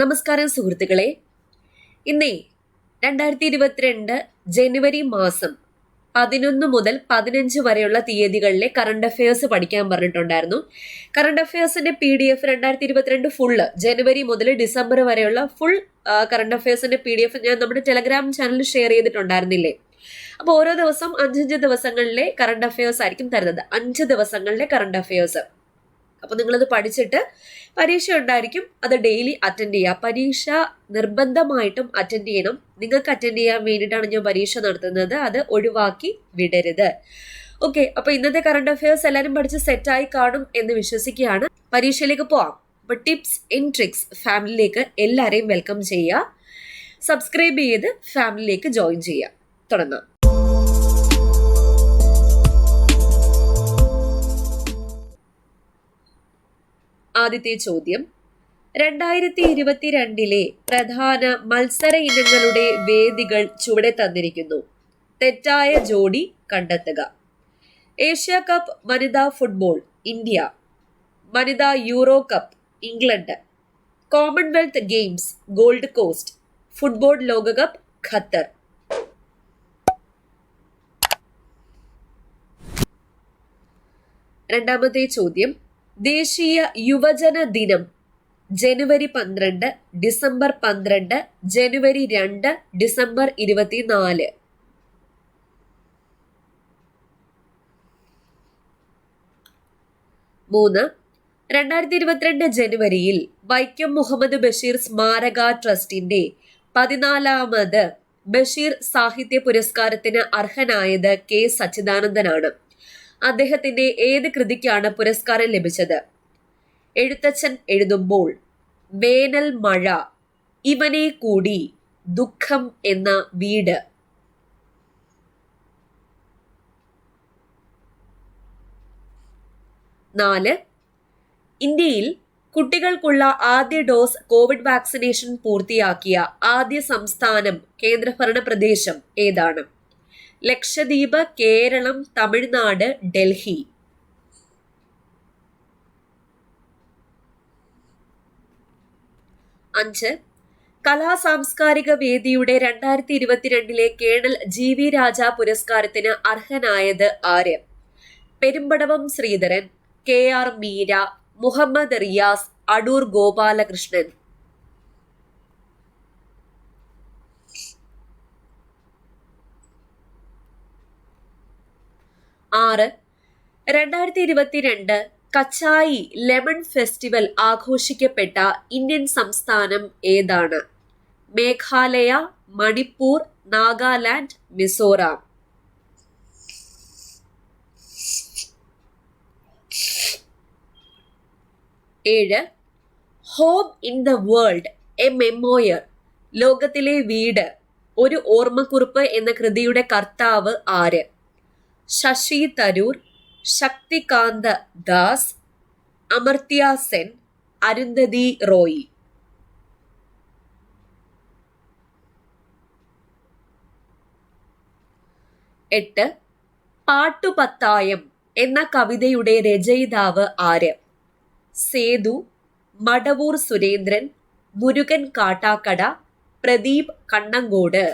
നമസ്കാരം സുഹൃത്തുക്കളെ. ഇന്നേ 2022 ജനുവരി മാസം 11 മുതൽ 15 വരെയുള്ള തീയതികളിലെ കറണ്ട് അഫയേഴ്സ് പഠിക്കാൻ പറഞ്ഞിട്ടുണ്ടായിരുന്നു. കറണ്ട് അഫയേഴ്സിന്റെ PDF 2022 ഫുള്ള് ജനുവരി മുതൽ ഡിസംബർ വരെയുള്ള ഫുൾ കറണ്ട് അഫയേഴ്സിന്റെ PDF ഞാൻ നമ്മുടെ ടെലഗ്രാം ചാനലിൽ ഷെയർ ചെയ്തിട്ടുണ്ടായിരുന്നില്ലേ? അപ്പോൾ ഓരോ ദിവസം 5 ദിവസങ്ങളിലെ കറണ്ട് അഫയേഴ്സ് ആയിരിക്കും തരുന്നത്. 5 ദിവസങ്ങളിലെ കറണ്ട് അഫയേഴ്സ്. അപ്പോൾ നിങ്ങളത് പഠിച്ചിട്ട് പരീക്ഷ ഉണ്ടായിരിക്കും, അത് ഡെയിലി അറ്റൻഡ് ചെയ്യുക. പരീക്ഷ നിർബന്ധമായിട്ടും അറ്റൻഡ് ചെയ്യണം. നിങ്ങൾക്ക് അറ്റൻഡ് ചെയ്യാൻ വേണ്ടിയിട്ടാണ് ഞാൻ പരീക്ഷ നടത്തുന്നത്, അത് ഒഴിവാക്കി വിടരുത്. ഓക്കെ, അപ്പോൾ ഇന്നത്തെ കറണ്ട് അഫയേഴ്സ് എല്ലാവരും പഠിച്ച് സെറ്റായി കാണും എന്ന് വിശ്വസിക്കുകയാണ്. പരീക്ഷയിലേക്ക് പോവാം. അപ്പോൾ ടിപ്സ് ആൻഡ് ട്രിക്സ് ഫാമിലിയിലേക്ക് എല്ലാവരെയും വെൽക്കം ചെയ്യുക. സബ്സ്ക്രൈബ് ചെയ്ത് ഫാമിലിയിലേക്ക് ജോയിൻ ചെയ്യുക. തുടങ്ങാം. ആദ്യത്തെ ചോദ്യം, 2022 പ്രധാന മത്സര ഇനങ്ങളുടെ വേദികൾ ചുവടെ തന്നിരിക്കുന്നു. തെറ്റായ ജോഡി കണ്ടെത്തുക. ഏഷ്യ കപ്പ് വനിതാ ഫുട്ബോൾ ഇന്ത്യ, വനിതാ euro cup England, Commonwealth games gold cost, football ലോകകപ്പ് ഖത്തർ. രണ്ടാമത്തെ ചോദ്യം, ദേശീയ യുവജന ദിനം ജനുവരി 12, ഡിസംബർ 12, ജനുവരി 2, ഡിസംബർ 24. 3. 2022 ജനുവരിയിൽ വൈക്കം മുഹമ്മദ് ബഷീർ സ്മാരക ട്രസ്റ്റിന്റെ 14ാമത് ബഷീർ സാഹിത്യ പുരസ്കാരത്തിന് അർഹനായത് കെ സച്ചിദാനന്ദനാണ്. അദ്ദേഹത്തിന്റെ ഏത് കൃതിക്കാണ് പുരസ്കാരം ലഭിച്ചത്? എഴുത്തച്ഛൻ എഴുതുമ്പോൾ, വേനൽ മഴ, ഇവനെ കൂടി, ദുഃഖം എന്ന വീട്. നാല്, ഇന്ത്യയിൽ കുട്ടികൾക്കുള്ള ആദ്യ ഡോസ് കോവിഡ് വാക്സിനേഷൻ പൂർത്തിയാക്കിയ ആദ്യ സംസ്ഥാനം കേന്ദ്രഭരണ പ്രദേശം ഏതാണ്? ലക്ഷദ്വീപ്, കേരളം, തമിഴ്നാട്, ഡൽഹി. 5. കലാ സാംസ്കാരിക വേദിയുടെ 2022 കേണൽ GV രാജ പുരസ്കാരത്തിന് അർഹനായത് ആര്? Perumbadavam Sreedharan, KR Meera, Muhammad Riyas, Adoor Gopalakrishnan. 6. 2022 Kachai lemon festival ആഘോഷിക്കപ്പെട്ട ഇന്ത്യൻ സംസ്ഥാനം ഏതാണ്? Meghalaya, Manipur, Nagaland, Mizoram. 7. Home in the world, a memoir, ലോകത്തിലെ വീട്, ഒരു ഓർമ്മക്കുറിപ്പ് എന്ന കൃതിയുടെ കർത്താവ് ആര്? ശശി തരൂർ, ശക്തികാന്ത ദാസ്, അമർത്യ സെൻ, അരുന്ധതി റോയി. 8. പാട്ടുപത്തായം എന്ന കവിതയുടെ രചയിതാവ് ആര്? സേതു, മടവൂർ സുരേന്ദ്രൻ, മുരുകൻ കാട്ടാക്കട, പ്രദീപ് കണ്ണങ്കോട്.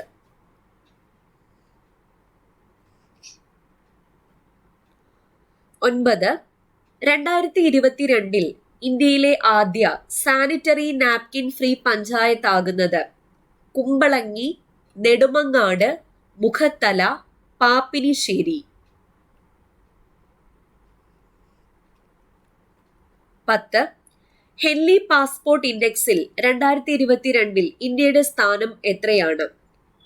9. 2022 ഇന്ത്യയിലെ ആദ്യ സാനിറ്ററി നാപ്കിൻ ഫ്രീ പഞ്ചായത്താകുന്നത്? കുമ്പളങ്ങി, നെടുമങ്ങാട്, മുഖത്തല, പാപ്പിനിശ്ശേരി. 10. ഹെൻലി പാസ്പോർട്ട് ഇൻഡെക്സിൽ 2022 ഇന്ത്യയുടെ സ്ഥാനം എത്രയാണ്?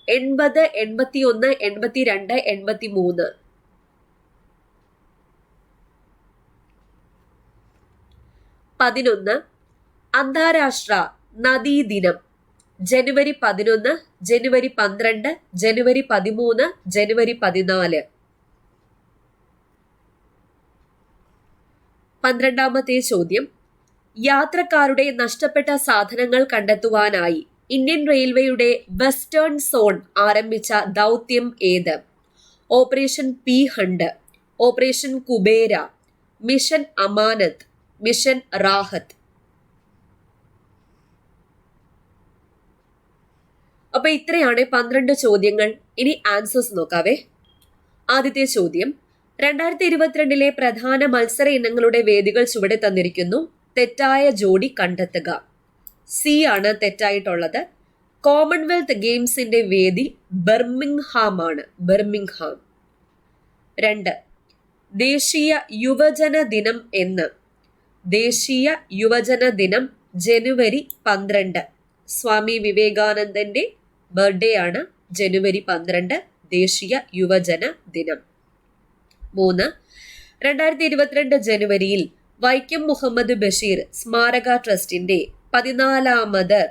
80, 81, 82, 83. 11. അന്താരാഷ്ട്ര നദീദിനം ജനുവരി 11, ജനുവരി 12, ജനുവരി 13, ജനുവരി 14. 12ാമത്തെ ചോദ്യം, യാത്രക്കാരുടെ നഷ്ടപ്പെട്ട സാധനങ്ങൾ കണ്ടെത്തുവാനായി ഇന്ത്യൻ റെയിൽവേയുടെ വെസ്റ്റേൺ സോൺ ആരംഭിച്ച ദൗത്യം ഏത്? Operation P hunt, operation Kubera, mission Amanat, mission Rahat. അപ്പൊ ഇത്രയാണ് 12 ചോദ്യങ്ങൾ. ഇനി ആൻസേഴ്സ് നോക്കാവേ. ആദ്യത്തെ ചോദ്യം, 2022 പ്രധാന മത്സര ഇനങ്ങളുടെ വേദികൾ ചുവടെ തന്നിരിക്കുന്നു. തെറ്റായ ജോഡി കണ്ടെത്തുക. സി ആണ് തെറ്റായിട്ടുള്ളത്. കോമൺവെൽത്ത് ഗെയിംസിന്റെ വേദി ബർമിംഗ്ഹാം ആണ്. ബർമിംഗ്ഹാം. 2, ദേശീയ യുവജന ദിനം എന്ന്. ദേശീയ യുവജന ദിനം ജനുവരി 12. സ്വാമി വിവേകാനന്ദന്റെ ബർത്ത്ഡേ ആണ് ജനുവരി 12, ദേശീയ യുവജന ദിനം. 3, 2022 ജനുവരിയിൽ വൈക്കം മുഹമ്മദ് ബഷീർ സ്മാരക ട്രസ്റ്റിന്റെ 14ാമത്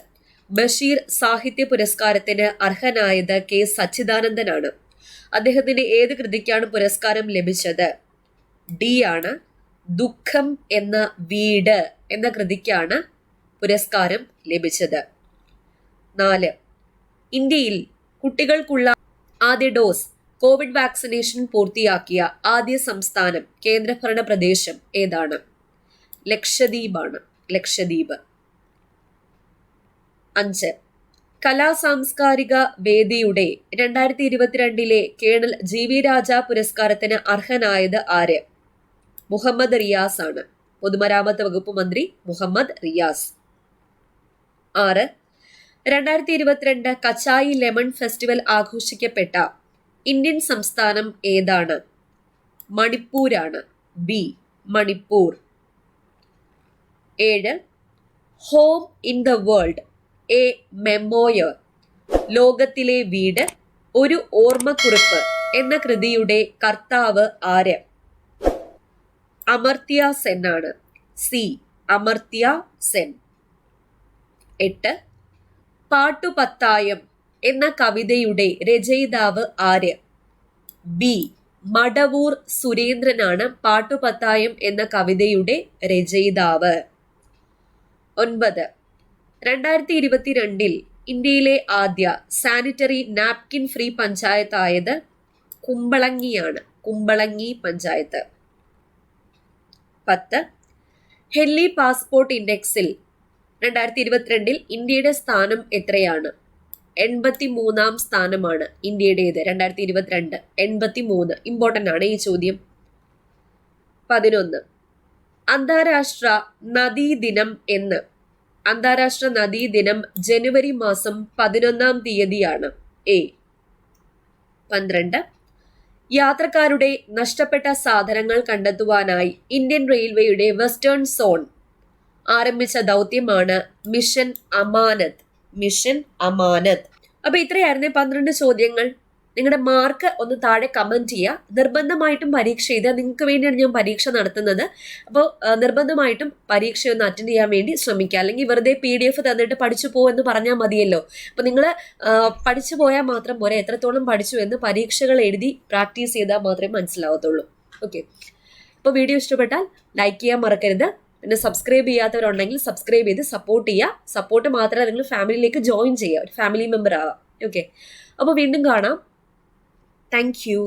ബഷീർ സാഹിത്യ പുരസ്കാരത്തിന് അർഹനായത് കെ സച്ചിദാനന്ദനാണ്. അദ്ദേഹത്തിന്റെ ഏത് കൃതിക്കാണ് പുരസ്കാരം ലഭിച്ചത്? ഡി ആണ്. ദുഃഖം എന്ന വീട് എന്ന കൃതിക്കാണ് പുരസ്കാരം ലഭിച്ചത്. 4, ഇന്ത്യയിൽ കുട്ടികൾക്കുള്ള ആദ്യ ഡോസ് കോവിഡ് വാക്സിനേഷൻ പൂർത്തിയാക്കിയ ആദ്യ സംസ്ഥാനം, കേന്ദ്രഭരണ പ്രദേശം ഏതാണ്? ലക്ഷദ്വീപ് ആണ്. ലക്ഷദ്വീപ്. 5, കലാ സാംസ്കാരിക വേദിയുടെ 2022 കേണൽ ജി വി രാജ പുരസ്കാരത്തിന് അർഹനായത് ആര്? മുഹമ്മദ് റിയാസ് ആണ്. പൊതുമരാമത്ത് വകുപ്പ് മന്ത്രി മുഹമ്മദ് റിയാസ്. 6, 2022 കച്ചായി ലെമൺ ഫെസ്റ്റിവൽ ആഘോഷിക്കപ്പെട്ട ഇന്ത്യൻ സംസ്ഥാനം ഏതാണ്? മണിപ്പൂരാണ്. B Manipur. 7, home in the world a memoir, ലോകത്തിലെ വീട് ഒരു ഓർമ്മക്കുറിപ്പ് എന്ന കൃതിയുടെ കർത്താവ് ആര്? അമർത്യ സെൻ ആണ്. സി അമർത്യ സെൻ. 8, പാട്ടുപത്തായം എന്ന കവിതയുടെ രചയിതാവ് ആര്? ബി മടവൂർ സുരേന്ദ്രനാണ് പാട്ടുപത്തായം എന്ന കവിതയുടെ രചയിതാവ്. 9, 2022 ഇന്ത്യയിലെ ആദ്യ സാനിറ്ററി നാപ്കിൻ ഫ്രീ പഞ്ചായത്തായത് കുമ്പളങ്ങിയാണ്. കുമ്പളങ്ങി പഞ്ചായത്ത്. 10, ഹെൻലി പാസ്പോർട്ട് ഇൻഡെക്സിൽ 2022 ഇന്ത്യയുടെ സ്ഥാനം എത്രയാണ്? 83ാം സ്ഥാനമാണ് ഇന്ത്യയുടേത്. 2022 83. ഇമ്പോർട്ടൻ്റ് ആണ് ഈ ചോദ്യം. 11, അന്താരാഷ്ട്ര നദീദിനം എന്ന്. അന്താരാഷ്ട്ര നദീദിനം ജനുവരി മാസം 11ാം തീയതിയാണ്. എ. 12, യാത്രക്കാരുടെ നഷ്ടപ്പെട്ട സാധനങ്ങൾ കണ്ടെത്തുവാനായി ഇന്ത്യൻ റെയിൽവേയുടെ വെസ്റ്റേൺ സോൺ ആരംഭിച്ച ദൗത്യമാണ് മിഷൻ അമാനത്ത്. മിഷൻ അമാനത്ത്. അപ്പൊ ഇത്രയായിരുന്നേ 12 ചോദ്യങ്ങൾ. നിങ്ങളുടെ മാർക്ക് ഒന്ന് താഴെ കമന്റ് ചെയ്യുക. നിർബന്ധമായിട്ടും പരീക്ഷ എഴുതുക. നിങ്ങൾക്ക് വേണ്ടിയാണ് ഞാൻ പരീക്ഷ നടത്തുന്നത്. അപ്പോൾ നിർബന്ധമായിട്ടും പരീക്ഷ ഒന്ന് അറ്റൻഡ് ചെയ്യാൻ വേണ്ടി ശ്രമിക്കുക. അല്ലെങ്കിൽ വെറുതെ PDF തന്നിട്ട് പഠിച്ചു പോകുമെന്ന് പറഞ്ഞാൽ മതിയല്ലോ. അപ്പോൾ നിങ്ങൾ പഠിച്ചു പോയാൽ മാത്രം പോരെ, എത്രത്തോളം പഠിച്ചു എന്ന് പരീക്ഷകൾ എഴുതി പ്രാക്ടീസ് ചെയ്താൽ മാത്രമേ മനസ്സിലാവത്തുള്ളൂ. ഓക്കെ. അപ്പോൾ വീഡിയോ ഇഷ്ടപ്പെട്ടാൽ ലൈക്ക് ചെയ്യാൻ മറക്കരുത്. പിന്നെ സബ്സ്ക്രൈബ് ചെയ്യാത്തവരുണ്ടെങ്കിൽ സബ്സ്ക്രൈബ് ചെയ്ത് സപ്പോർട്ട് ചെയ്യുക. സപ്പോർട്ട് മാത്രമല്ല, നിങ്ങൾ ഫാമിലിയിലേക്ക് ജോയിൻ ചെയ്യുക. ഒരു ഫാമിലി മെമ്പർ ആവാം. ഓക്കെ. അപ്പോൾ വീണ്ടും കാണാം. Thank you.